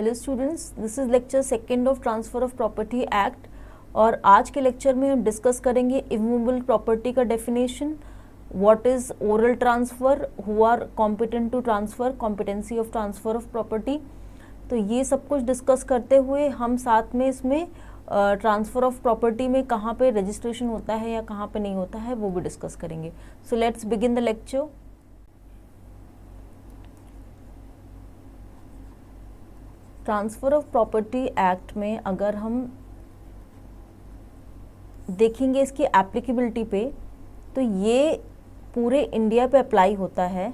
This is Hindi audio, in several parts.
Hello students, this is lecture second of transfer of property act. और आज के लेक्चर में हम डिस्कस करेंगे इमूवेबल प्रॉपर्टी का definition, what is oral transfer, who are competent to transfer, competency of transfer of property. तो ये सब कुछ डिस्कस करते हुए हम साथ में इसमें ट्रांसफ़र ऑफ प्रॉपर्टी में कहाँ पे रजिस्ट्रेशन होता है या कहाँ पे नहीं होता है वो भी डिस्कस करेंगे। So let's begin the lecture. Transfer of property act में अगर हम देखेंगे इसकी एप्लीकेबिलिटी पे, तो ये पूरे इंडिया पे अप्लाई होता है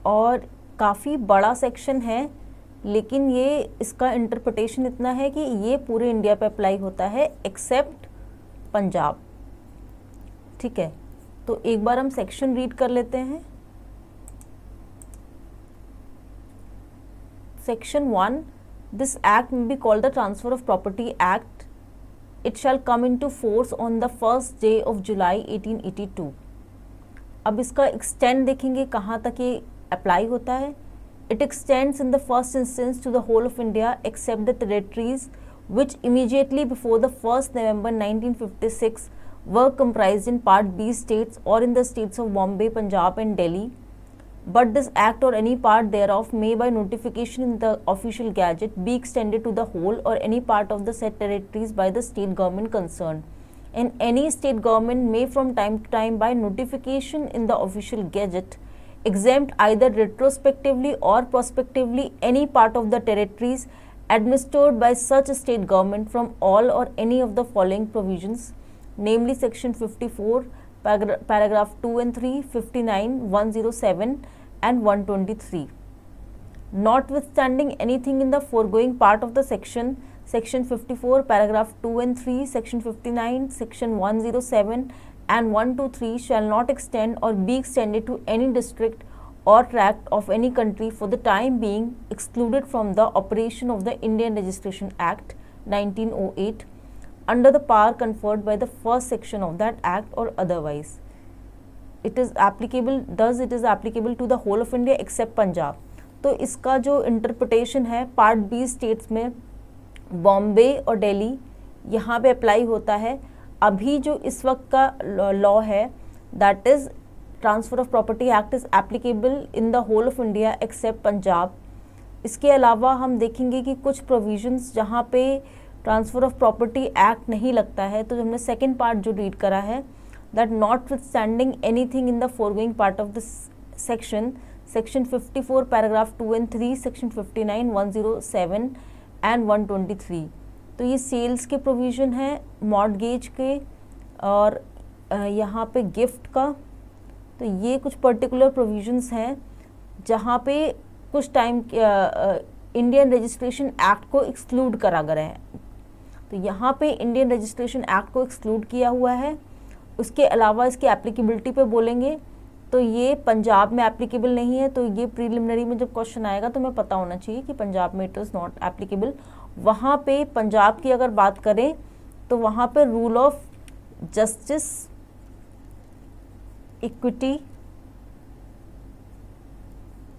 और काफ़ी बड़ा सेक्शन है, लेकिन ये इसका इंटरप्रिटेशन इतना है कि ये पूरे इंडिया पे अप्लाई होता है एक्सेप्ट पंजाब। ठीक है, तो एक बार हम सेक्शन रीड कर लेते हैं। Section 1, this act may be called the Transfer of Property Act. It shall come into force on the first day of July 1882. अब इसका extend देखेंगे कहाँ तक ये अप्लाई होता है। It extends in the first instance to the whole of India except the territories which immediately before the 1st November 1956 were comprised in Part B states or in the states of Bombay, Punjab and Delhi. But this act or any part thereof may by notification in the official gazette be extended to the whole or any part of the said territories by the state government concerned. And any state government may from time to time by notification in the official gazette exempt either retrospectively or prospectively any part of the territories administered by such state government from all or any of the following provisions, namely section 54, paragraph 2 and 3, 59, 107 and 123. Notwithstanding anything in the foregoing part of the section 54, paragraph 2 and 3, section 59, section 107 and 123 shall not extend or be extended to any district or tract of any country for the time being excluded from the operation of the Indian Registration Act 1908 under the power conferred by the first section of that act or otherwise. It is applicable to the whole of India except Punjab. तो इसका जो इंटरप्रिटेशन है पार्ट बी स्टेट्स में बॉम्बे और दिल्ली यहाँ पे अप्लाई होता है। अभी जो इस वक्त का लॉ है that is transfer of property act is applicable in the whole of India except Punjab. इसके अलावा हम देखेंगे कि कुछ प्रोविजंस जहाँ पे ट्रांसफ़र ऑफ प्रॉपर्टी एक्ट नहीं लगता है, तो हमने सेकेंड पार्ट जो रीड करा है that notwithstanding anything in the foregoing part of this section 54 paragraph 2 and 3, section 59, 107 and 123। तो ये सेल्स के प्रोविज़न है, मॉर्टगेज के और यहाँ पे गिफ्ट का। तो ये कुछ पर्टिकुलर प्रोविजंस हैं जहाँ पे कुछ टाइम इंडियन रजिस्ट्रेशन एक्ट को एक्सक्लूड करा गया है। तो यहाँ पे इंडियन रजिस्ट्रेशन एक्ट को एक्सक्लूड किया हुआ है। उसके अलावा इसकी एप्लीकेबिलिटी पे बोलेंगे तो ये पंजाब में एप्लीकेबल नहीं है। तो ये प्रीलिमिनरी में जब क्वेश्चन आएगा तो हमें पता होना चाहिए कि पंजाब में इट इज़ नॉट एप्लीकेबल। वहाँ पे पंजाब की अगर बात करें तो वहाँ पे rule of justice, equity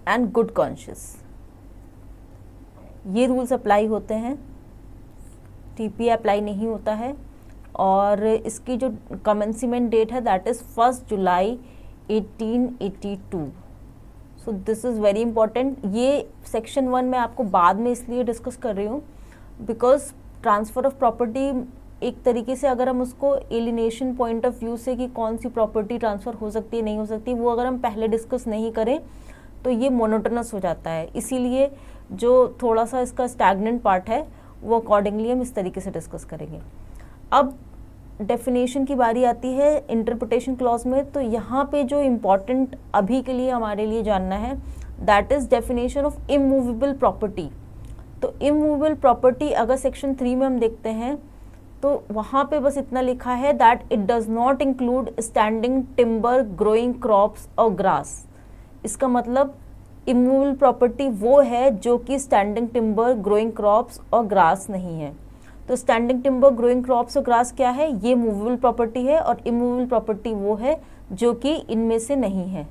and good conscious ये रूल्स अप्लाई होते हैं। टीपी अप्लाई नहीं होता है। और इसकी जो कमेंसमेंट डेट है that is 1 July 1882। So this is very important. ये सेक्शन 1 में आपको बाद में इसलिए डिस्कस कर रही हूँ बिकॉज ट्रांसफ़र ऑफ प्रॉपर्टी एक तरीके से अगर हम उसको एलिनेशन पॉइंट ऑफ व्यू से कि कौन सी प्रॉपर्टी ट्रांसफ़र हो सकती है नहीं हो सकती, वो अगर हम पहले डिस्कस नहीं करें तो ये मोनोटोनस हो जाता है। इसीलिए जो थोड़ा सा इसका स्टैग्नेंट पार्ट है वो अकॉर्डिंगली हम इस तरीके से डिस्कस करेंगे। अब डेफिनेशन की बारी आती है इंटरप्रिटेशन क्लॉज में। तो यहाँ पे जो इम्पॉर्टेंट अभी के लिए हमारे लिए जानना है that is definition of immovable property. तो इमूवेबल प्रॉपर्टी अगर सेक्शन 3 में हम देखते हैं तो वहाँ पे बस इतना लिखा है that it does not include standing timber, growing crops और ग्रास। इसका मतलब इमूवेबल प्रॉपर्टी वो है जो कि स्टैंडिंग टिम्बर, ग्रोइंग क्रॉप्स और ग्रास नहीं है। तो स्टैंडिंग टिम्बर, ग्रोइंग क्रॉप्स और ग्रास क्या है, ये मूवेबल प्रॉपर्टी है। और इमूवेबल प्रॉपर्टी वो है जो कि इनमें से नहीं है।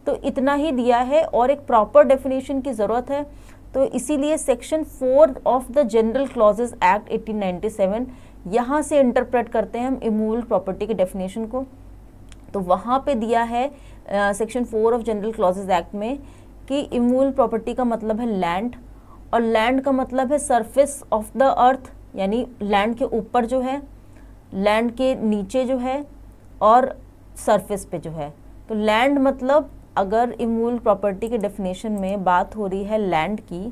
तो इतना ही दिया है और एक प्रॉपर डेफिनेशन की ज़रूरत है। तो इसीलिए section 4 of the general clauses act 1897 यहाँ से इंटरप्रेट करते हैं हम इमूवेबल प्रॉपर्टी के डेफिनेशन को। तो वहाँ पे दिया है section 4 of general clauses act में कि इमूवेबल प्रॉपर्टी का मतलब है लैंड, और लैंड का मतलब है सरफेस ऑफ द अर्थ, यानी लैंड के ऊपर जो है, लैंड के नीचे जो है, और सरफेस पे जो है। तो लैंड मतलब अगर इमूवेबल प्रॉपर्टी के डेफिनेशन में बात हो रही है लैंड की,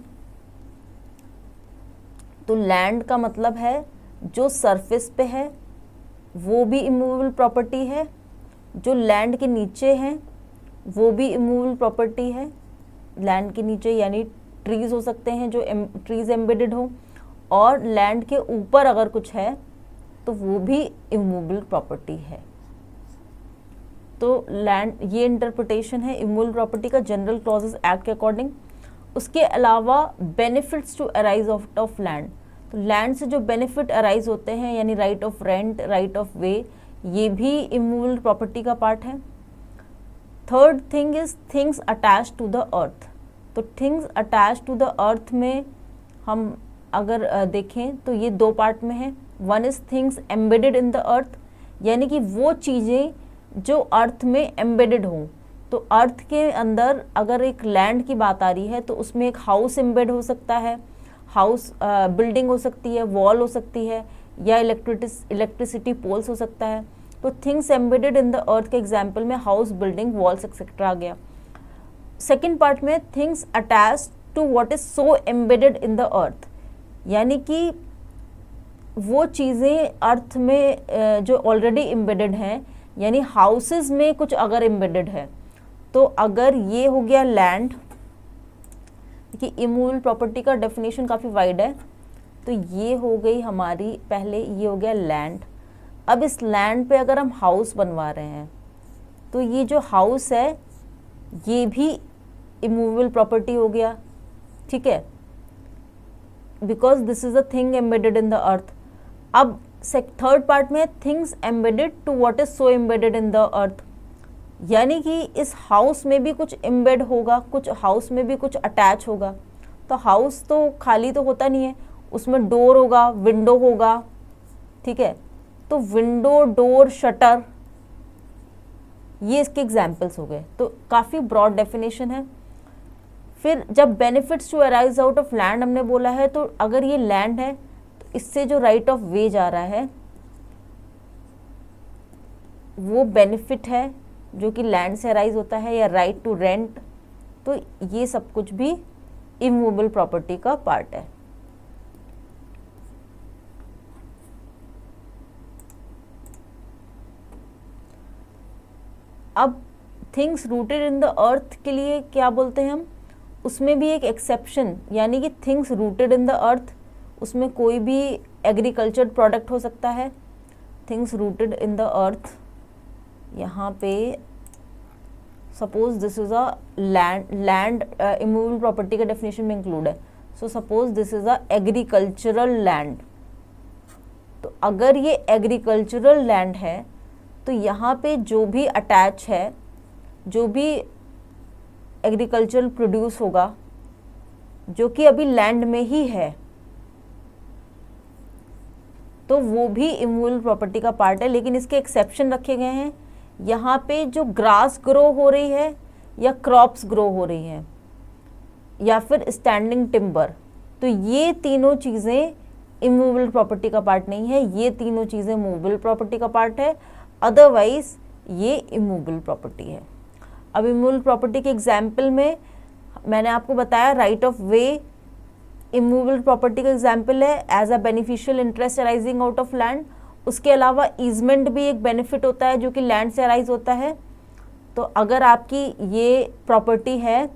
तो लैंड का मतलब है जो सरफेस पे है वो भी इमूवेबल प्रॉपर्टी है, जो लैंड के नीचे हैं वो भी इमूवेबल प्रॉपर्टी है। लैंड के नीचे यानी ट्रीज हो सकते हैं जो ट्रीज एम्बेडेड हो, और लैंड के ऊपर अगर कुछ है तो वो भी इमूवेबल प्रॉपर्टी है। तो लैंड, ये इंटरप्रिटेशन है इमूवेबल प्रॉपर्टी का जनरल क्लॉजेस एक्ट के अकॉर्डिंग। उसके अलावा benefits to arise out of land, तो लैंड से जो बेनिफिट अराइज होते हैं यानी right of rent, right of way, ये भी इमूवेबल प्रॉपर्टी का पार्ट है। Third thing is things attach to the earth. तो things attach to the earth में हम अगर देखें तो ये दो पार्ट में है। One is things embedded in the earth, यानी कि वो चीज़ें जो अर्थ में एम्बेडेड हों। तो अर्थ के अंदर अगर एक लैंड की बात आ रही है तो उसमें एक हाउस एम्बेड हो सकता है, हाउस बिल्डिंग हो सकती है, वॉल हो सकती है, या इलेक्ट्रिसिटी पोल्स हो सकता है। तो things embedded in the earth के एग्जाम्पल में हाउस, बिल्डिंग, वॉल्स एक्सेट्रा आ गया। सेकेंड पार्ट में things attach to what is so embedded in the earth, यानी कि वो चीज़ें अर्थ में जो ऑलरेडी एम्बेडेड हैं, यानी हाउसेस में कुछ अगर एम्बेडेड है। तो अगर ये हो गया लैंड, कि इमूवेबल प्रॉपर्टी का डेफिनेशन काफ़ी वाइड है, तो ये हो गई हमारी, पहले ये हो गया लैंड। अब इस लैंड पे अगर हम हाउस बनवा रहे हैं तो ये जो हाउस है ये भी इमूवेबल प्रॉपर्टी हो गया, ठीक है, because this is a thing embedded in the earth. अब थर्ड पार्ट में things embedded to what is so embedded in the earth, यानी कि इस हाउस में भी कुछ एम्बेड होगा, कुछ हाउस में भी कुछ अटैच होगा। तो हाउस तो खाली तो होता नहीं है, उसमें डोर होगा, विंडो होगा, ठीक है। तो विंडो, डोर, शटर, ये इसके एग्जाम्पल्स हो गए। तो काफ़ी ब्रॉड डेफिनेशन है। फिर जब benefits to arise out of land हमने बोला है, तो अगर ये लैंड है तो इससे जो राइट ऑफ वे जा रहा है वो बेनिफिट है जो कि लैंड से अराइज होता है, या राइट टू रेंट। तो ये सब कुछ भी इमूवेबल प्रॉपर्टी का पार्ट है। अब things rooted in the earth के लिए क्या बोलते हैं हम, उसमें भी एक एक्सेप्शन, यानी कि थिंग्स रूटेड इन द अर्थ, उसमें कोई भी एग्रीकल्चर प्रोडक्ट हो सकता है। थिंग्स रूटेड इन द अर्थ, यहाँ पे suppose this is a land immovable property का डेफिनेशन में इंक्लूड है। सो suppose this is a agricultural land. तो अगर ये एग्रीकल्चरल लैंड है तो यहाँ पे जो भी अटैच है, जो भी एग्रीकल्चरल प्रोड्यूस होगा जो कि अभी लैंड में ही है, तो वो भी इमूवेबल प्रॉपर्टी का पार्ट है। लेकिन इसके एक्सेप्शन रखे गए हैं। यहाँ पे जो ग्रास ग्रो हो रही है, या क्रॉप्स ग्रो हो रही हैं, या फिर स्टैंडिंग टिम्बर, तो ये तीनों चीज़ें इमूवेबल प्रॉपर्टी का पार्ट नहीं है। ये तीनों चीज़ें मूवेबल प्रॉपर्टी का पार्ट है, अदरवाइज ये इमूवेबल प्रॉपर्टी है। अब इमूवेबल प्रॉपर्टी के एग्जाम्पल में मैंने आपको बताया right of way immovable property का एग्जाम्पल है, as a beneficial interest arising out of land. उसके अलावा ईजमेंट भी एक बेनिफिट होता है जो कि लैंड से अराइज होता है। तो अगर आपकी ये प्रॉपर्टी है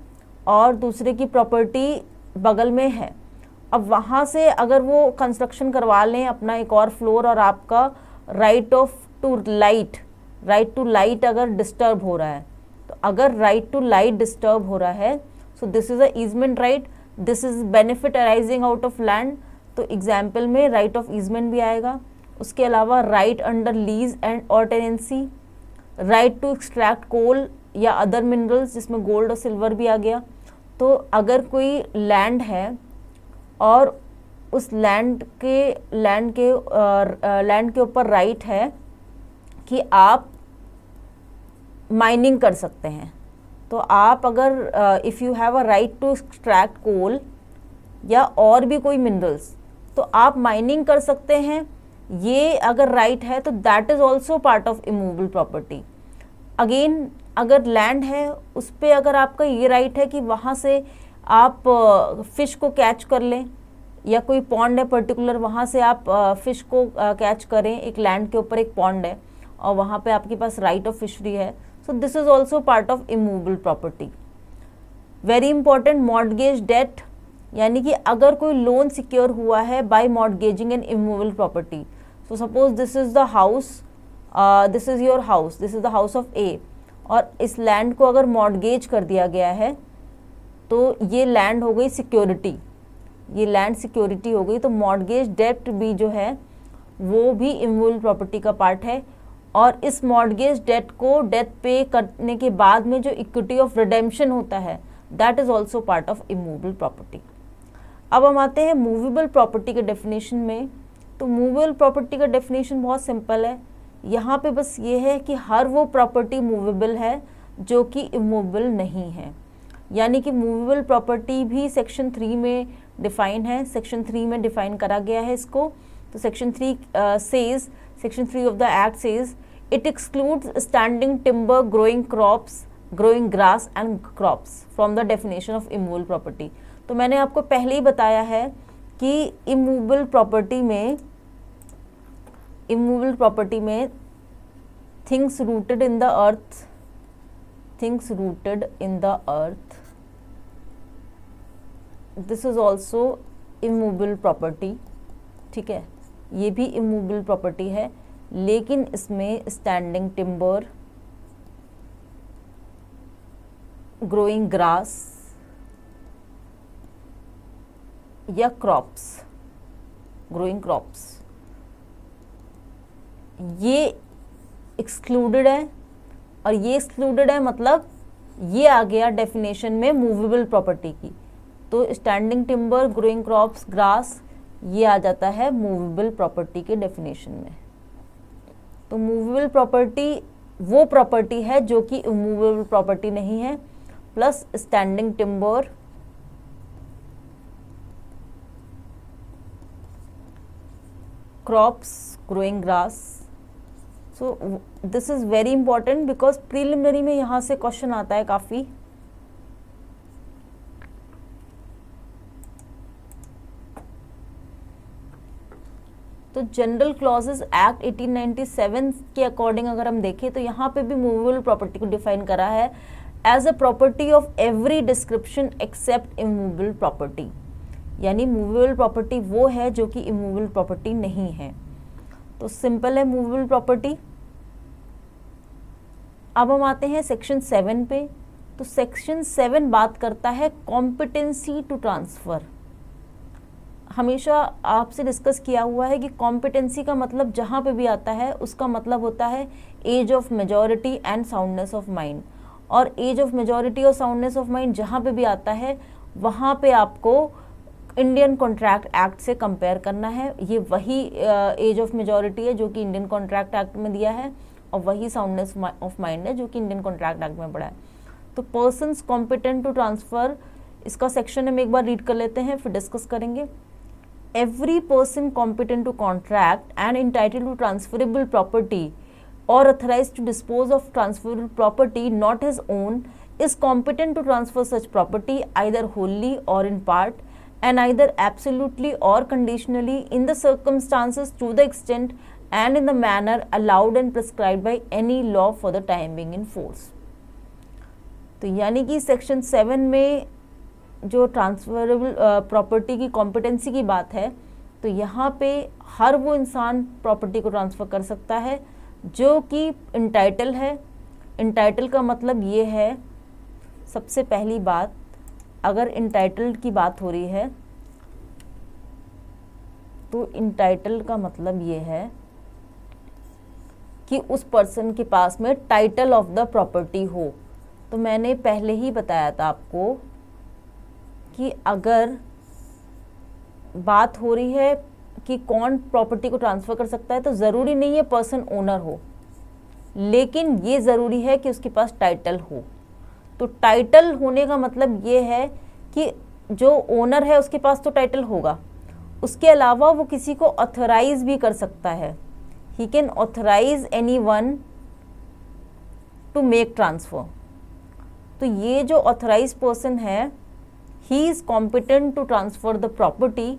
और दूसरे की प्रॉपर्टी बगल में है, अब वहाँ से अगर वो कंस्ट्रक्शन करवा लें अपना एक और फ्लोर, और आपका राइट टू लाइट अगर डिस्टर्ब हो रहा है, तो अगर राइट टू लाइट डिस्टर्ब हो रहा है, so this is a easement right, this is benefit arising out of land. तो एग्जाम्पल में राइट ऑफ ईजमेंट भी आएगा। उसके अलावा राइट अंडर लीज एंड और tenancy, right to extract coal या अदर मिनरल्स जिसमें गोल्ड और सिल्वर भी आ गया। तो अगर कोई लैंड है और उस लैंड के ऊपर राइट है कि आप माइनिंग कर सकते हैं, तो आप अगर if you have a right to extract coal या और भी कोई मिनरल्स, तो आप माइनिंग कर सकते हैं। ये अगर राइट है तो that is also part of immovable property. Again अगर लैंड है उस पर अगर आपका ये राइट है कि वहाँ से आप फिश को कैच कर लें, या कोई पॉन्ड है पर्टिकुलर, वहाँ से आप फिश को कैच करें, एक लैंड के ऊपर एक पॉन्ड है और वहाँ पे आपके पास राइट ऑफ फिशरी है, so this is also part of immovable property. Very important, mortgage debt, यानी कि अगर कोई लोन सिक्योर हुआ है by mortgaging an immovable property. So suppose this is the house, this is your house, this is the house of a, और इस लैंड को अगर मॉर्टगेज कर दिया गया है तो ये लैंड हो गई सिक्योरिटी, ये लैंड सिक्योरिटी हो गई। तो मॉर्टगेज डेट भी जो है वो भी इमूवेबल प्रॉपर्टी का पार्ट है, और इस मॉर्टगेज डेट को डेट पे करने के बाद में जो इक्विटी ऑफ रिडेम्पशन होता है that is also part of immovable property. अब हम आते हैं मूवेबल प्रॉपर्टी के डेफिनेशन में। तो मूवेबल प्रॉपर्टी का डेफिनेशन बहुत सिंपल है, यहाँ पे बस ये है कि हर वो प्रॉपर्टी मूवेबल है जो कि इमूवेबल नहीं है, यानी कि मूवेबल प्रॉपर्टी भी सेक्शन 3 में डिफाइन है, सेक्शन 3 में डिफाइन करा गया है इसको। तो section 3 says, section 3 of the act says it excludes standing timber, growing crops, growing grass and crops from the definition of immovable property. तो मैंने आपको पहले ही बताया है कि इमूवेबल प्रॉपर्टी में things rooted in the earth, things rooted in the earth, this is also immovable property. ठीक है, ये भी इमूवेबल प्रॉपर्टी है, लेकिन इसमें स्टैंडिंग टिम्बर, ग्रोइंग ग्रास या क्रॉप्स, ग्रोइंग क्रॉप्स, ये एक्सक्लूडेड है। और ये एक्सक्लूडेड है मतलब ये आ गया डेफिनेशन में मूवेबल प्रॉपर्टी की। तो standing timber, growing crops, grass, ये आ जाता है मूवेबल प्रॉपर्टी के डेफिनेशन में। तो मूवेबल प्रॉपर्टी वो प्रॉपर्टी है जो कि इमूवेबल प्रॉपर्टी नहीं है, plus standing timber, crops, growing grass. So this is very important because preliminary में यहाँ से क्वेश्चन आता है काफ़ी। तो जनरल क्लॉजेस एक्ट 1897 के अकॉर्डिंग अगर हम देखें तो यहाँ पे भी मूवेबल प्रॉपर्टी को डिफाइन करा है as a property of every description except immovable property, यानी मूवेबल प्रॉपर्टी वो है जो कि इमूवेबल प्रॉपर्टी नहीं है। तो सिंपल है मूवेबल प्रॉपर्टी। अब हम आते हैं सेक्शन 7 पे। तो सेक्शन 7 बात करता है कॉम्पिटेंसी टू ट्रांसफ़र। हमेशा आपसे डिस्कस किया हुआ है कि कॉम्पिटेंसी का मतलब जहाँ पे भी आता है उसका मतलब होता है age of majority and soundness of mind. और एज ऑफ मेजॉरिटी और साउंडनेस ऑफ माइंड जहाँ पे भी आता है वहाँ पे आपको इंडियन कॉन्ट्रैक्ट एक्ट से कंपेयर करना है। ये वही एज ऑफ मेजॉरिटी है जो कि इंडियन कॉन्ट्रैक्ट एक्ट में दिया है, और वही साउंडनेस ऑफ माइंड है जो कि इंडियन कॉन्ट्रैक्ट एक्ट में पड़ा है। तो पर्सन्स कॉम्पिटेंट टू ट्रांसफ़र, इसका सेक्शन हम एक बार रीड कर लेते हैं फिर डिस्कस करेंगे। Every person competent to contract and entitled to transferable property or authorized to dispose of transferable property not his own is competent to transfer such property either wholly or in part and either absolutely or conditionally in the circumstances to the extent and in the manner allowed and prescribed by any law for the time being in force। तो यानी कि सेक्शन 7 में जो ट्रांसफरेबल प्रॉपर्टी की कॉम्पिटेंसी की बात है, तो यहाँ पे हर वो इंसान प्रॉपर्टी को ट्रांसफ़र कर सकता है जो कि इंटाइटल है। इंटाइटल का मतलब ये है, सबसे पहली बात, अगर इंटाइटल की बात हो रही है तो इंटाइटल का मतलब ये है कि उस पर्सन के पास में टाइटल ऑफ द प्रॉपर्टी हो। तो मैंने पहले ही बताया था आपको कि अगर बात हो रही है कि कौन प्रॉपर्टी को ट्रांसफ़र कर सकता है, तो ज़रूरी नहीं है पर्सन ओनर हो, लेकिन ये ज़रूरी है कि उसके पास टाइटल हो। तो टाइटल होने का मतलब ये है कि जो ओनर है उसके पास तो टाइटल होगा, उसके अलावा वो किसी को ऑथराइज भी कर सकता है। He can authorise anyone to make transfer. तो ये जो ऑथराइज पर्सन है, he is competent to transfer the property.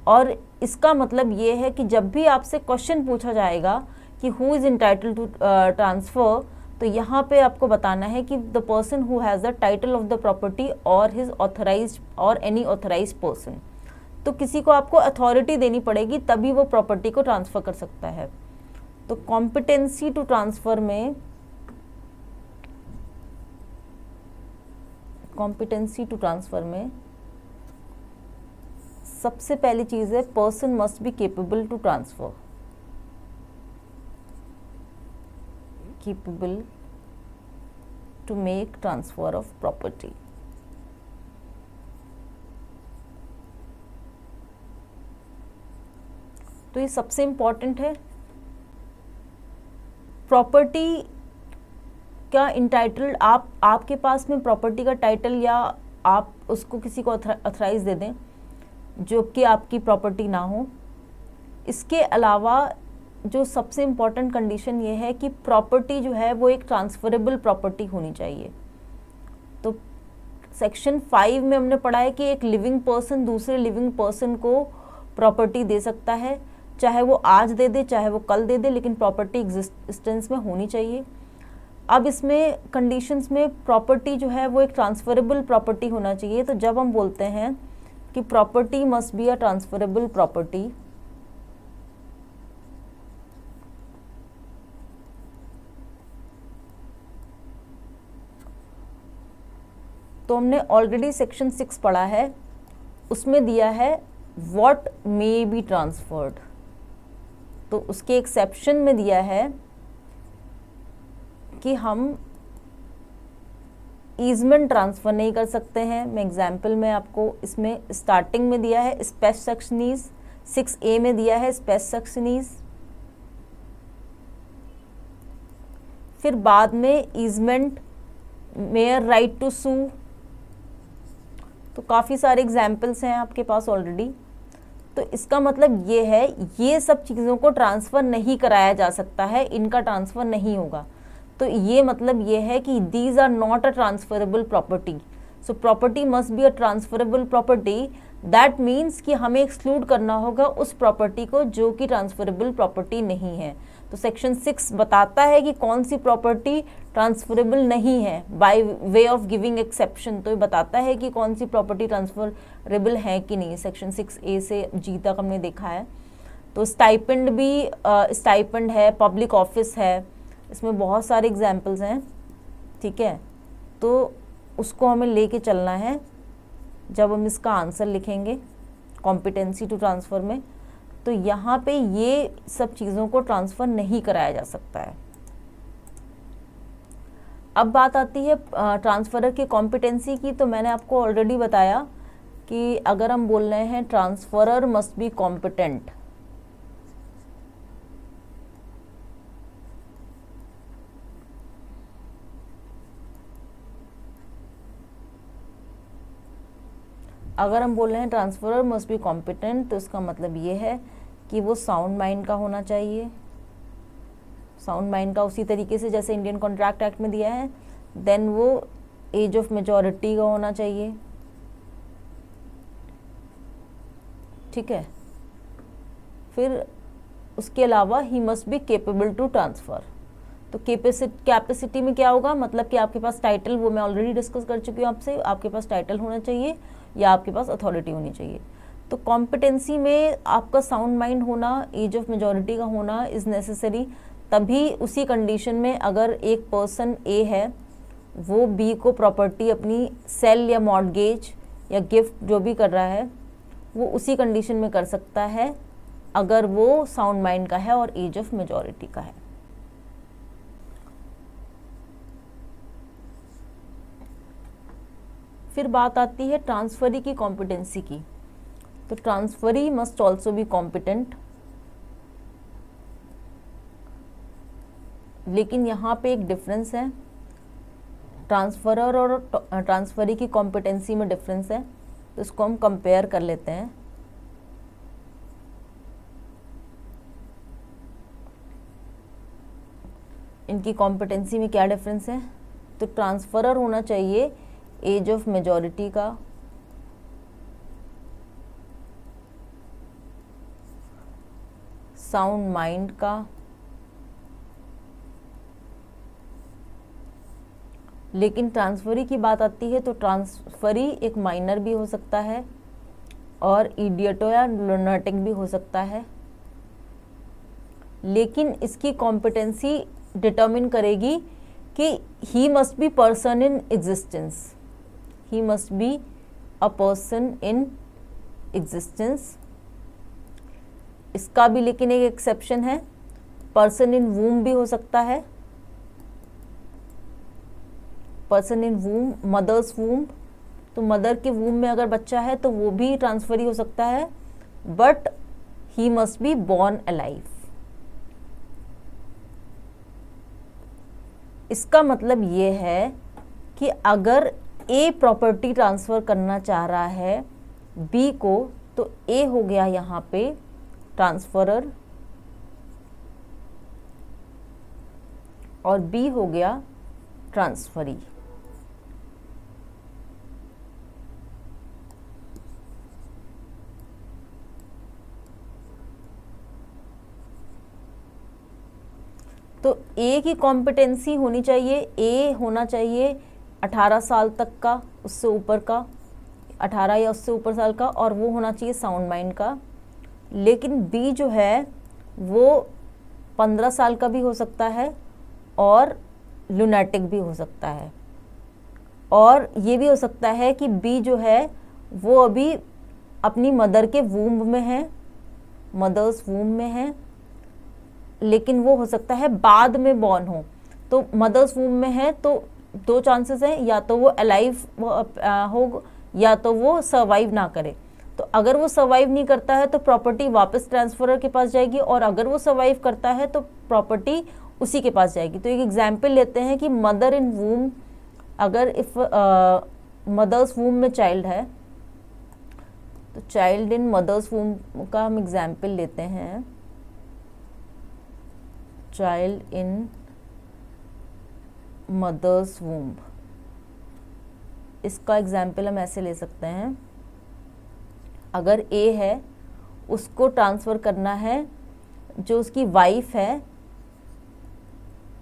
और इसका मतलब ये है कि जब भी आपसे क्वेश्चन पूछा जाएगा कि who is entitle to transfer, तो यहाँ पे आपको बताना है कि the person who has the title of the property और हिज ऑथराइज्ड और एनी ऑथराइज पर्सन। तो किसी को आपको अथॉरिटी देनी पड़ेगी, तभी वो प्रॉपर्टी को ट्रांसफ़र कर सकता है। तो कॉम्पिटेंसी टू ट्रांसफ़र में सबसे पहली चीज़ है person must be capable to transfer, capable to make transfer of property. तो ये सबसे इम्पॉर्टेंट है। प्रॉपर्टी का इंटाइटल्ड आपके पास में प्रॉपर्टी का टाइटल या आप उसको किसी को अथराइज दे दें जो कि आपकी प्रॉपर्टी ना हो। इसके अलावा जो सबसे इम्पॉर्टेंट कंडीशन ये है कि प्रॉपर्टी जो है वो एक ट्रांसफरेबल प्रॉपर्टी होनी चाहिए। तो सेक्शन 5 में हमने पढ़ा है कि एक लिविंग पर्सन दूसरे लिविंग पर्सन को प्रॉपर्टी दे सकता है, चाहे वो आज दे दे चाहे वो कल दे दे, लेकिन प्रॉपर्टी एग्जिस्टेंस में होनी चाहिए। अब इसमें कंडीशंस में प्रॉपर्टी जो है वो एक ट्रांसफरेबल प्रॉपर्टी होना चाहिए। तो जब हम बोलते हैं कि property must be a transferable property, तो हमने ऑलरेडी सेक्शन 6 पढ़ा है, उसमें दिया है व्हाट मे बी ट्रांसफर्ड। तो उसके एक्सेप्शन में दिया है कि हम ईजमेंट ट्रांसफ़र नहीं कर सकते हैं। मैं एग्जाम्पल में आपको इसमें स्टार्टिंग में दिया है स्पेस सेक्शनीज, 6A में दिया है स्पेस सेक्शनीज, फिर बाद में ईजमेंट, मेयर राइट टू सू। तो काफ़ी सारे एग्जाम्पल्स हैं आपके पास ऑलरेडी। तो इसका मतलब ये है ये सब चीज़ों को ट्रांसफ़र नहीं कराया जा सकता है, इनका ट्रांसफ़र नहीं होगा। तो ये मतलब ये है कि these are not a transferable property. So property must be a transferable property. That means कि हमें एक्सक्लूड करना होगा उस प्रॉपर्टी को जो कि ट्रांसफरेबल प्रॉपर्टी नहीं है। तो सेक्शन 6 बताता है कि कौन सी प्रॉपर्टी ट्रांसफरेबल नहीं है by way of giving exception. तो ये बताता है कि कौन सी प्रॉपर्टी ट्रांसफरेबल है कि नहीं। सेक्शन 6A से G तक हमने देखा है। तो स्टाइपेंड भी स्टाइपेंड है, पब्लिक ऑफिस है, इसमें बहुत सारे एग्जाम्पल्स हैं, ठीक है। तो उसको हमें लेके चलना है जब हम इसका आंसर लिखेंगे कॉम्पिटेंसी टू ट्रांसफ़र में। तो यहाँ पे ये सब चीज़ों को ट्रांसफ़र नहीं कराया जा सकता है। अब बात आती है ट्रांसफ़रर की कॉम्पिटेंसी की। तो मैंने आपको ऑलरेडी बताया कि अगर हम बोल रहे हैं ट्रांसफ़रर मस्ट बी कॉम्पिटेंट, अगर हम बोल रहे हैं ट्रांसफरर मस्ट बी कॉम्पिटेंट, तो इसका मतलब ये है कि वो साउंड माइंड का होना चाहिए। साउंड माइंड का उसी तरीके से जैसे इंडियन कॉन्ट्रैक्ट एक्ट में दिया है। देन वो एज ऑफ मेजॉरिटी का होना चाहिए, ठीक है। फिर उसके अलावा he must be capable to transfer. तो कैपेसिटी में क्या होगा, मतलब कि आपके पास टाइटल, वो मैं ऑलरेडी डिस्कस कर चुकी हूँ आपसे, आपके पास टाइटल होना चाहिए या आपके पास अथॉरिटी होनी चाहिए। तो कॉम्पिटेंसी में आपका साउंड माइंड होना, एज ऑफ मेजॉरिटी का होना इज़ नेसेसरी। तभी उसी कंडीशन में अगर एक पर्सन ए है, वो बी को प्रॉपर्टी अपनी सेल या मॉर्गेज या गिफ्ट जो भी कर रहा है, वो उसी कंडीशन में कर सकता है अगर वो साउंड माइंड का है और एज ऑफ मेजॉरिटी का है। फिर बात आती है ट्रांसफरी की कॉम्पिटेंसी की। तो transferee must also be competent, लेकिन यहाँ पे एक डिफरेंस है, ट्रांसफरर और ट्रांसफरी की कॉम्पिटेंसी में डिफरेंस है, तो इसको हम कंपेयर कर लेते हैं। इनकी कॉम्पिटेंसी में क्या डिफरेंस है? तो ट्रांसफरर होना चाहिए एज ऑफ मेजॉरिटी का, साउंड माइंड का, लेकिन ट्रांसफरी की बात आती है तो ट्रांसफरी एक माइनर भी हो सकता है और इडियटो या लुनाटिक भी हो सकता है, लेकिन इसकी कॉम्पिटेंसी डिटर्मिन करेगी कि ही must B person in existence, he must be a person in existence. इसका भी लेकिन एक एक्सेप्शन है, पर्सन इन वूम भी हो सकता है, पर्सन इन वूम, मदर्स वूम, तो मदर के वूम में अगर बच्चा है तो वो भी ट्रांसफरी हो सकता है, but he must be born alive. इसका मतलब ये है कि अगर ए प्रॉपर्टी ट्रांसफ़र करना चाह रहा है बी को, तो ए हो गया यहाँ पे ट्रांसफरर और बी हो गया ट्रांसफरी। तो ए की कॉम्पिटेंसी होनी चाहिए, ए होना चाहिए 18 साल तक का, उससे ऊपर का, 18 या उससे ऊपर साल का, और वो होना चाहिए साउंड माइंड का। लेकिन बी जो है वो 15 साल का भी हो सकता है और लुनाटिक भी हो सकता है, और ये भी हो सकता है कि बी जो है वो अभी अपनी मदर के वूम्ब में है, मदर्स वूम्ब में है, लेकिन वो हो सकता है बाद में बॉर्न हो। तो मदर्स वूम में है तो दो चांसेस हैं, या तो वो अलाइव हो या तो वो सर्वाइव ना करे। तो अगर वो सर्वाइव नहीं करता है तो प्रॉपर्टी वापस ट्रांसफरर के पास जाएगी, और अगर वो सर्वाइव करता है तो प्रॉपर्टी उसी के पास जाएगी। तो एक एग्जाम्पल लेते हैं कि मदर इन वूम, अगर इफ मदर्स वूम में चाइल्ड है, तो चाइल्ड इन मदर्स वूम का हम एग्जाम्पल लेते हैं, चाइल्ड इन मदर्स वूम्ब। इसका एग्जाम्पल हम ऐसे ले सकते हैं, अगर ए है उसको ट्रांसफ़र करना है, जो उसकी वाइफ है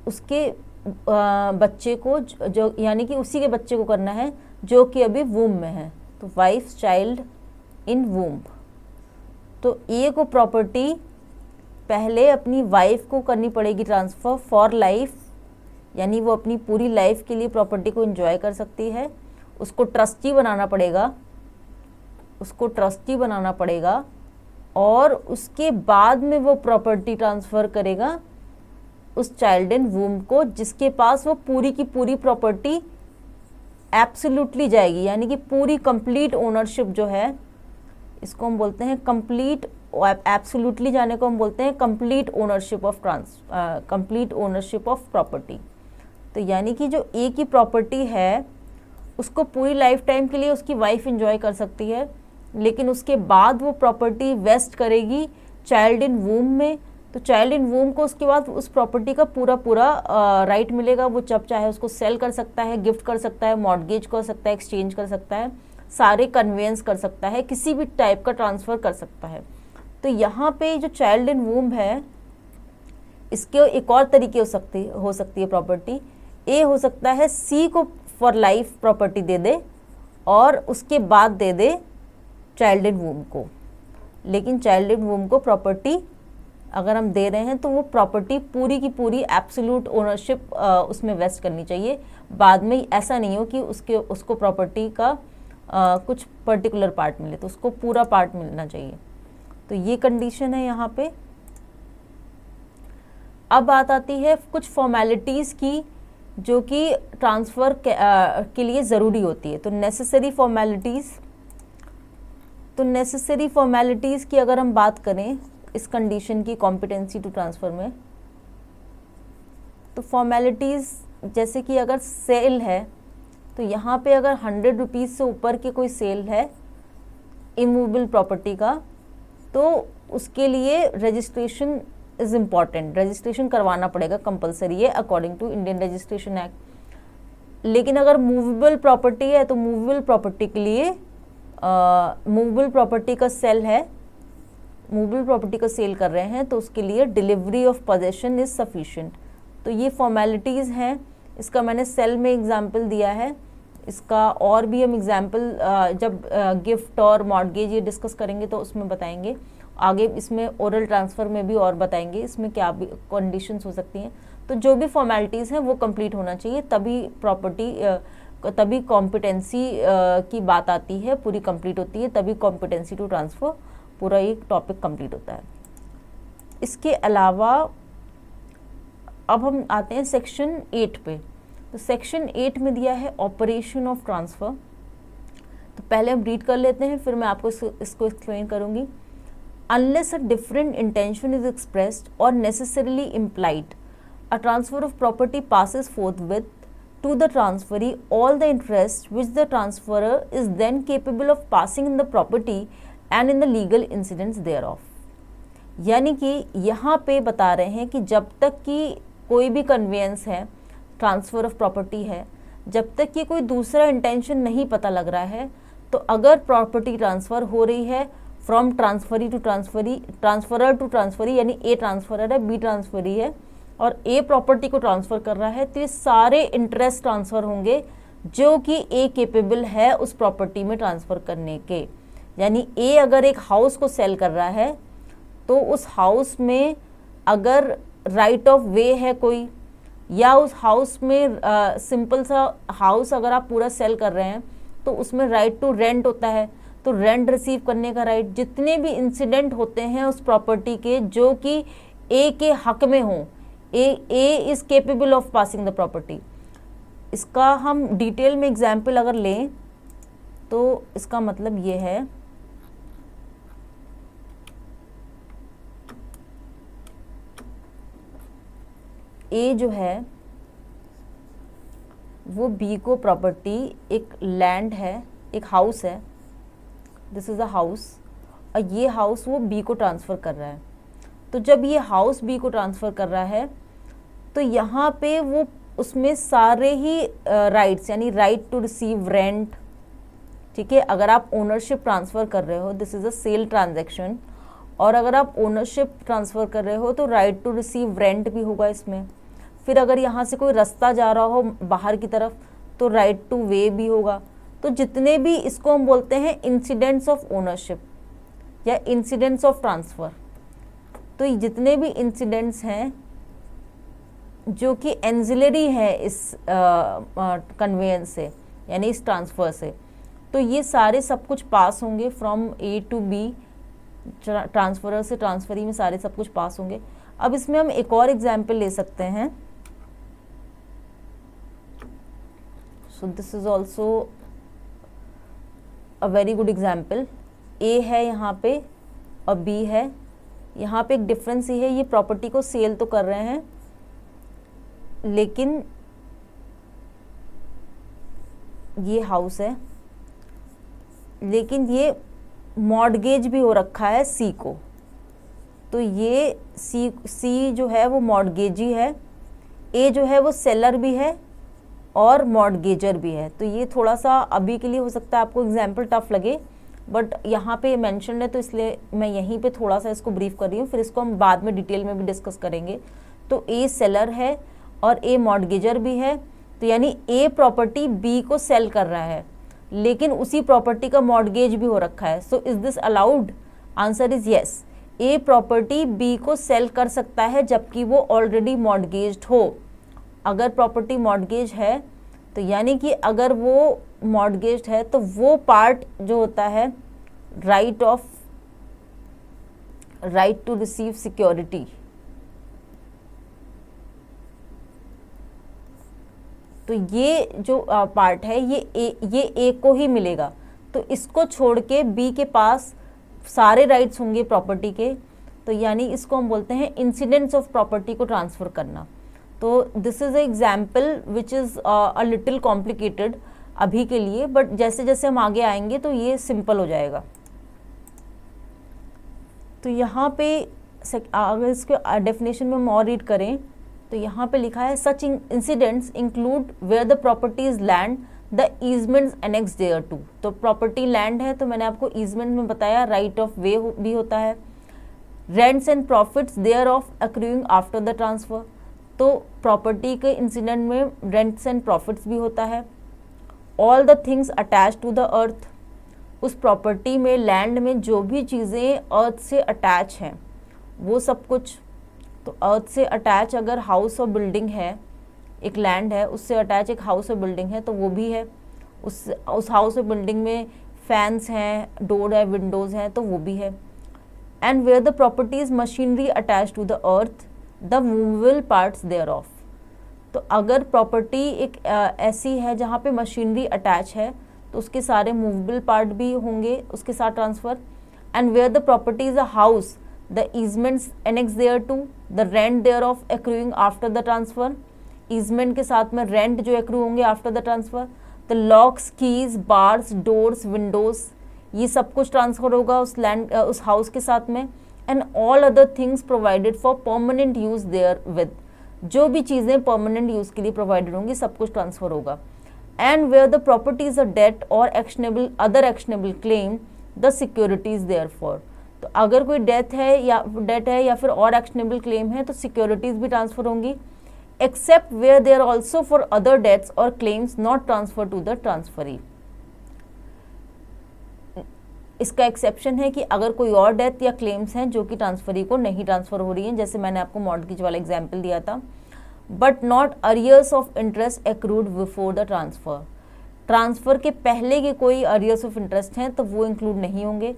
उसके बच्चे को, जो यानी कि उसी के बच्चे को करना है जो कि अभी वूम में है, तो वाइफ चाइल्ड इन वूम्ब। तो ए को प्रॉपर्टी पहले अपनी वाइफ को करनी पड़ेगी ट्रांसफ़र फॉर लाइफ, यानी वो अपनी पूरी लाइफ के लिए प्रॉपर्टी को एंजॉय कर सकती है। उसको ट्रस्टी बनाना पड़ेगा, उसको ट्रस्टी बनाना पड़ेगा, और उसके बाद में वो प्रॉपर्टी ट्रांसफ़र करेगा उस चाइल्ड इन वूम को, जिसके पास वो पूरी की पूरी प्रॉपर्टी एब्सोल्युटली जाएगी, यानी कि पूरी कंप्लीट ओनरशिप जो है, इसको हम बोलते हैं कंप्लीट, एब्सोल्युटली जाने को हम बोलते हैं complete ownership of complete ownership of property. तो यानी कि जो ए की प्रॉपर्टी है उसको पूरी लाइफ टाइम के लिए उसकी वाइफ एंजॉय कर सकती है, लेकिन उसके बाद वो प्रॉपर्टी वेस्ट करेगी चाइल्ड इन वूम में। तो चाइल्ड इन वूम को उसके बाद उस प्रॉपर्टी का पूरा पूरा राइट मिलेगा, वो जब चाहे उसको सेल कर सकता है, गिफ्ट कर सकता है, मॉर्गेज कर सकता है, एक्सचेंज कर सकता है, सारे कन्वेंस कर सकता है, किसी भी टाइप का ट्रांसफ़र कर सकता है। तो यहाँ पे जो चाइल्ड इन वूम है, इसके एक और तरीके हो सकती है प्रॉपर्टी। ए हो सकता है सी को फॉर लाइफ प्रॉपर्टी दे दे और उसके बाद दे दे चाइल्ड इन वूम को, लेकिन चाइल्ड इन वूम को प्रॉपर्टी अगर हम दे रहे हैं तो वो प्रॉपर्टी पूरी की पूरी एब्सोल्यूट ओनरशिप उसमें वेस्ट करनी चाहिए। बाद में ऐसा नहीं हो कि उसको प्रॉपर्टी का कुछ पर्टिकुलर पार्ट मिले, तो उसको पूरा पार्ट मिलना चाहिए। तो ये कंडीशन है यहाँ पे। अब बात आती है कुछ फॉर्मेलिटीज़ की जो कि ट्रांसफ़र के लिए ज़रूरी होती है। तो नेसेसरी फॉर्मेलिटीज़ की अगर हम बात करें इस कंडीशन की कॉम्पिटेंसी टू ट्रांसफ़र में, तो फॉर्मेलिटीज़ जैसे कि अगर सेल है तो यहाँ पे अगर 100 रुपीज़ से ऊपर की कोई सेल है इमूवेबल प्रॉपर्टी का, तो उसके लिए रजिस्ट्रेशन इज़ इम्पॉर्टेंट, रजिस्ट्रेशन करवाना पड़ेगा, कंपलसरी है according to Indian registration act. लेकिन अगर मूवेबल प्रॉपर्टी है तो मूवेबल प्रॉपर्टी के लिए मूवेबल प्रॉपर्टी का सेल है, मूवेबल प्रॉपर्टी का सेल कर रहे हैं तो उसके लिए delivery of possession is sufficient. तो ये फॉर्मेलिटीज़ हैं। इसका मैंने सेल में एग्जाम्पल दिया है, इसका और भी हम एग्जाम्पल जब गिफ्ट और मॉर्गेज ये डिस्कस करेंगे तो उसमें बताएंगे आगे, इसमें ओरल ट्रांसफ़र में भी और बताएंगे इसमें क्या भी कंडीशंस हो सकती हैं। तो जो भी फॉर्मेलिटीज़ हैं वो कंप्लीट होना चाहिए, तभी कॉम्पिटेंसी की बात आती है, पूरी कंप्लीट होती है, तभी कॉम्पिटेंसी टू ट्रांसफ़र पूरा एक टॉपिक कंप्लीट होता है। इसके अलावा अब हम आते हैं सेक्शन 8 पे। तो सेक्शन 8 में दिया है ऑपरेशन ऑफ ट्रांसफ़र। तो पहले हम रीड कर लेते हैं, फिर मैं आपको इसको एक्सप्लेन करूँगी। Unless a different intention is expressed or necessarily implied, a transfer of property passes forthwith to the transferee all the interest which the transferor is then capable of passing in the property and in the legal incidents thereof। यानी कि यहाँ पे बता रहे हैं कि जब तक कि कोई भी कन्वेंस है, ट्रांसफ़र ऑफ प्रॉपर्टी है, जब तक कि कोई दूसरा इंटेंशन नहीं पता लग रहा है, तो अगर प्रॉपर्टी ट्रांसफ़र हो रही है from transferee to transferee, transferor to transferee, यानी ए ट्रांसफरर है, बी ट्रांसफरी है और ए प्रॉपर्टी को ट्रांसफ़र कर रहा है, तो ये सारे इंटरेस्ट ट्रांसफ़र होंगे जो कि ए केपेबल है उस प्रॉपर्टी में ट्रांसफ़र करने के। यानी ए अगर एक हाउस को सेल कर रहा है तो उस हाउस में अगर राइट ऑफ वे है कोई, या उस हाउस में सिंपल सा हाउस अगर आप पूरा सेल कर रहे हैं तो उसमें राइट टू रेंट होता है, तो रेंट रिसीव करने का राइट, जितने भी इंसिडेंट होते हैं उस प्रॉपर्टी के जो कि ए के हक में हों, A is capable of passing the property. इसका हम डिटेल में एग्जाम्पल अगर लें तो इसका मतलब ये है, ए जो है वो बी को प्रॉपर्टी, एक लैंड है, एक हाउस है, दिस इज़ अ हाउस, और ये हाउस वो बी को ट्रांसफ़र कर रहा है। तो जब ये हाउस बी को ट्रांसफ़र कर रहा है तो यहाँ पे वो उसमें सारे ही राइट्स, यानी राइट टू रिसीव रेंट, ठीक है, अगर आप ओनरशिप ट्रांसफ़र कर रहे हो, this is a sale transaction, और अगर आप ओनरशिप ट्रांसफ़र कर रहे हो तो राइट टू रिसीव रेंट भी होगा इसमें। फिर अगर यहाँ से कोई रास्ता जा रहा हो बाहर की तरफ तो राइट टू वे भी होगा। तो जितने भी, इसको हम बोलते हैं इंसिडेंट्स ऑफ ओनरशिप या इंसिडेंट्स ऑफ ट्रांसफ़र। तो जितने भी इंसिडेंट्स हैं जो कि एंजिलरी है इस कन्वेंस से, यानी इस ट्रांसफ़र से, तो ये सारे सब कुछ पास होंगे from A to B, transferor से ट्रांसफरी में सारे सब कुछ पास होंगे। अब इसमें हम एक और एग्जाम्पल ले सकते हैं। So this is also a very good example. A है यहाँ पे और बी है, यहाँ पे एक डिफरेंस ही है, ये प्रॉपर्टी को सेल तो कर रहे हैं लेकिन ये हाउस है, लेकिन ये मॉर्गेज भी हो रखा है सी को, तो ये सी जो है वो मॉर्गेजी है, ए जो है वो सेलर भी है और मॉर्गेजर भी है। तो ये थोड़ा सा अभी के लिए हो सकता है आपको एग्जाम्पल टफ लगे, बट यहाँ पे मेंशन है तो इसलिए मैं यहीं पे थोड़ा सा इसको ब्रीफ कर रही हूँ, फिर इसको हम बाद में डिटेल में भी डिस्कस करेंगे। तो ए सेलर है और ए मॉर्गेजर भी है, तो यानी ए प्रॉपर्टी बी को सेल कर रहा है लेकिन उसी प्रॉपर्टी का मॉर्गेज भी हो रखा है। So is this allowed? Answer is yes. A property B को सेल कर सकता है जबकि वो ऑलरेडी मॉर्गेज्ड हो। अगर प्रॉपर्टी मॉर्गेज है तो यानी कि अगर वो मॉर्गेज्ड है तो वो पार्ट जो होता है राइट टू रिसीव सिक्योरिटी, तो ये जो पार्ट है ये ए को ही मिलेगा, तो इसको छोड़ के बी के पास सारे राइट्स होंगे प्रॉपर्टी के, तो यानी इसको हम बोलते हैं इंसिडेंट्स ऑफ प्रॉपर्टी को ट्रांसफ़र करना। तो this is a example which is a little complicated अभी के लिए, बट जैसे जैसे हम आगे आएंगे तो ये सिंपल हो जाएगा। तो यहाँ पे अगर इसके डेफिनेशन में हम और रीड करें तो यहाँ पे लिखा है such incidents include where the property is land the easements annexed thereto. तो प्रॉपर्टी लैंड है तो मैंने आपको ईजमेंट में बताया राइट ऑफ वे भी होता है, rents and profits thereof accruing after the transfer. तो प्रॉपर्टी के इंसिडेंट में रेंट्स एंड प्रॉफिट्स भी होता है। All the things attach to the earth, उस प्रॉपर्टी में लैंड में जो भी चीज़ें अर्थ से अटैच हैं वो सब कुछ। तो अर्थ से अटैच अगर हाउस और बिल्डिंग है, एक लैंड है उससे अटैच एक हाउस और बिल्डिंग है तो वो भी है। उस हाउस और बिल्डिंग में फैंस हैं, डोर है, विंडोज़ हैं तो वो भी है। And where the property is machinery attach to the earth the movable parts thereof. तो अगर प्रॉपर्टी एक ऐसी है जहाँ पे मशीनरी अटैच है तो उसके सारे मूवेबल पार्ट भी होंगे उसके साथ transfer. And where the property is a house the easements annexed thereto the rent thereof accruing after the transfer. Easement के साथ में रेंट जो एक्रू होंगे after the transfer. The locks, keys, bars, doors, windows, ये सब कुछ ट्रांसफ़र होगा उस लैंड उस हाउस के साथ में। And all other things provided for permanent use their with, जो भी चीज़ें परमानेंट यूज़ के लिए प्रोवाइडेड होंगी सब कुछ ट्रांसफ़र होगा। And where the property is a debt or actionable other actionable claim the securities therefor. तो अगर कोई डेट है या फिर और एक्शनेबल क्लेम है तो सिक्योरिटीज़ भी ट्रांसफ़र होंगी, except where they are also for other debts or claims not transfer to the transferee. इसका एक्सेप्शन है कि अगर कोई और डेथ या क्लेम्स हैं जो कि ट्रांसफरी को नहीं ट्रांसफ़र हो रही हैं, जैसे मैंने आपको मॉर्टगेज वाला एग्जाम्पल दिया था। But not arrears of interest accrued before the transfer, transfer के पहले के कोई अरियर्स ऑफ इंटरेस्ट हैं तो वो इंक्लूड नहीं होंगे।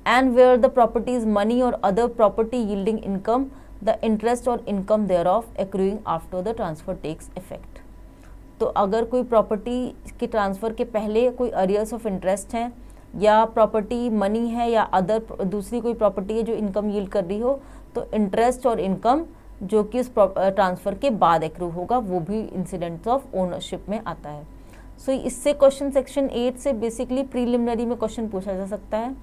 And where the property is money or other property yielding income the interest or income thereof accruing after the transfer takes effect. तो अगर कोई प्रॉपर्टी के ट्रांसफ़र के पहले कोई अरियर्स ऑफ इंटरेस्ट हैं या प्रॉपर्टी मनी है या अदर दूसरी कोई प्रॉपर्टी है जो इनकम यील्ड कर रही हो, तो इंटरेस्ट और इनकम जो कि उस ट्रांसफ़र के बाद एक्रू होगा वो भी इंसिडेंट्स ऑफ ओनरशिप में आता है। सो इससे क्वेश्चन सेक्शन 8 से बेसिकली प्रीलिमिनरी में क्वेश्चन पूछा जा सकता है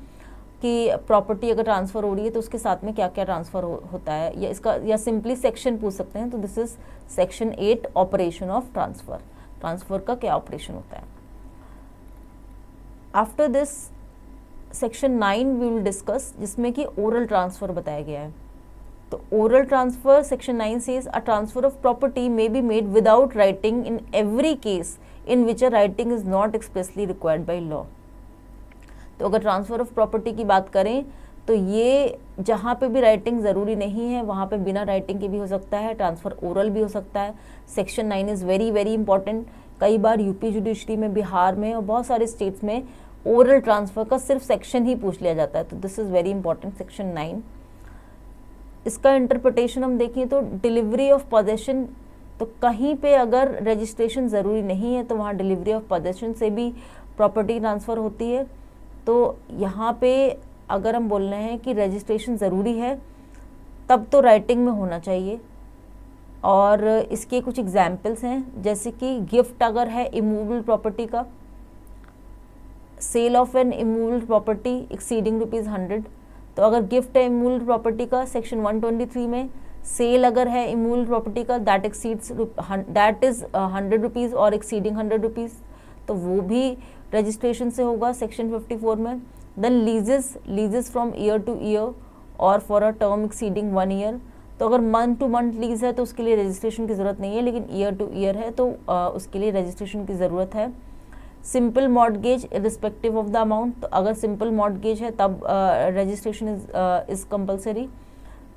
कि प्रॉपर्टी अगर ट्रांसफ़र हो रही है तो उसके साथ में क्या क्या ट्रांसफ़र होता है, या इसका या सिंपली सेक्शन पूछ सकते हैं। तो this is section 8 operation of transfer, transfer का क्या ऑपरेशन होता है। After this section 9 we will discuss, जिसमें कि ओरल ट्रांसफ़र बताया गया है। तो oral transfer section 9 says a transfer of property may be made without writing in every case in which a writing is not expressly required by law. तो अगर ट्रांसफ़र ऑफ प्रॉपर्टी की बात करें तो ये जहाँ पे भी राइटिंग ज़रूरी नहीं है वहाँ पे बिना राइटिंग के भी हो सकता है, ट्रांसफ़र ओरल भी हो सकता है। Section 9 is very very important. कई बार यूपी जुडिशरी में, बिहार में और बहुत सारे स्टेट्स में ओरल ट्रांसफ़र का सिर्फ सेक्शन ही पूछ लिया जाता है। तो this is very important section 9। इसका इंटरप्रिटेशन हम देखें तो डिलीवरी ऑफ पोजेशन, तो कहीं पे अगर रजिस्ट्रेशन ज़रूरी नहीं है तो वहाँ डिलीवरी ऑफ पोजेशन से भी प्रॉपर्टी ट्रांसफ़र होती है। तो यहाँ पे अगर हम बोल रहे हैं कि रजिस्ट्रेशन ज़रूरी है तब तो राइटिंग में होना चाहिए। और इसके कुछ एग्जाम्पल्स हैं, जैसे कि गिफ्ट अगर है इमूवेबल प्रॉपर्टी का, sale of an immovable property exceeding ₹100। तो अगर गिफ्ट है इमूवेबल प्रॉपर्टी का सेक्शन 123 में, सेल अगर है इमूवेबल प्रॉपर्टी का दैट एक्सीड्स दैट इज़ ₹100 और एक्सीडिंग ₹100, तो वो भी रजिस्ट्रेशन से होगा सेक्शन 54 में। Then leases from year to year or for a term exceeding 1 year. तो अगर मंथ टू मंथ लीज है तो उसके लिए रजिस्ट्रेशन की ज़रूरत नहीं है, लेकिन ईयर टू ईयर है तो उसके लिए रजिस्ट्रेशन की ज़रूरत है। Simple mortgage irrespective of the amount, तो अगर सिंपल मॉर्टगेज है तब registration is compulsory.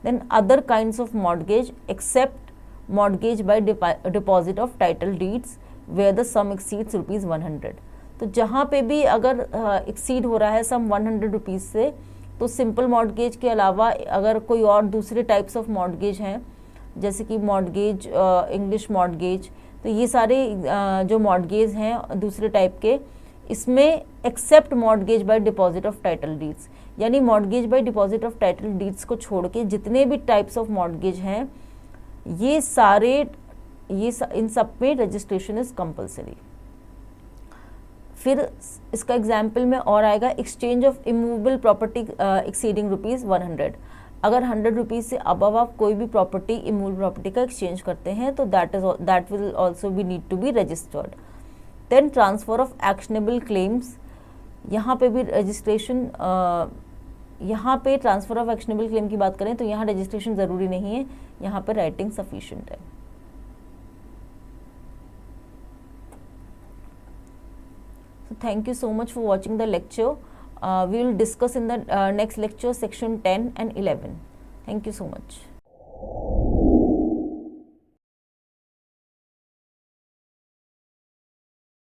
Then other kinds of mortgage except mortgage by deposit of title deeds where the sum exceeds ₹100। तो जहाँ पे भी अगर एक्सीड हो रहा है सम ₹100 से, तो सिंपल मॉर्टगेज के अलावा अगर कोई और दूसरे टाइप्स ऑफ मॉर्टगेज हैं, जैसे कि मॉर्टगेज इंग्लिश मॉर्टगेज, तो ये सारे जो मॉर्टगेज हैं दूसरे टाइप के, इसमें except mortgage by deposit of title deeds, यानी mortgage by deposit of title deeds को छोड़ के जितने भी टाइप्स ऑफ मॉर्टगेज हैं ये सारे इन सब में रजिस्ट्रेशन इज कंपलसरी। फिर इसका एग्जाम्पल में और आएगा, exchange of immovable property exceeding ₹100। अगर 100 रुपीज़ से अबव आप कोई भी प्रॉपर्टी इमूवेबल प्रॉपर्टी का एक्सचेंज करते हैं तो that will also be need to be registered. Then transfer of actionable claims, यहाँ पे भी रजिस्ट्रेशन, यहाँ पे ट्रांसफ़र ऑफ एक्शनेबल क्लेम की बात करें तो यहाँ रजिस्ट्रेशन ज़रूरी नहीं है, यहाँ पर राइटिंग सफिशिएंट है। So thank you so much for watching the lecture. We will discuss in the next lecture section 10 and 11. Thank you so much.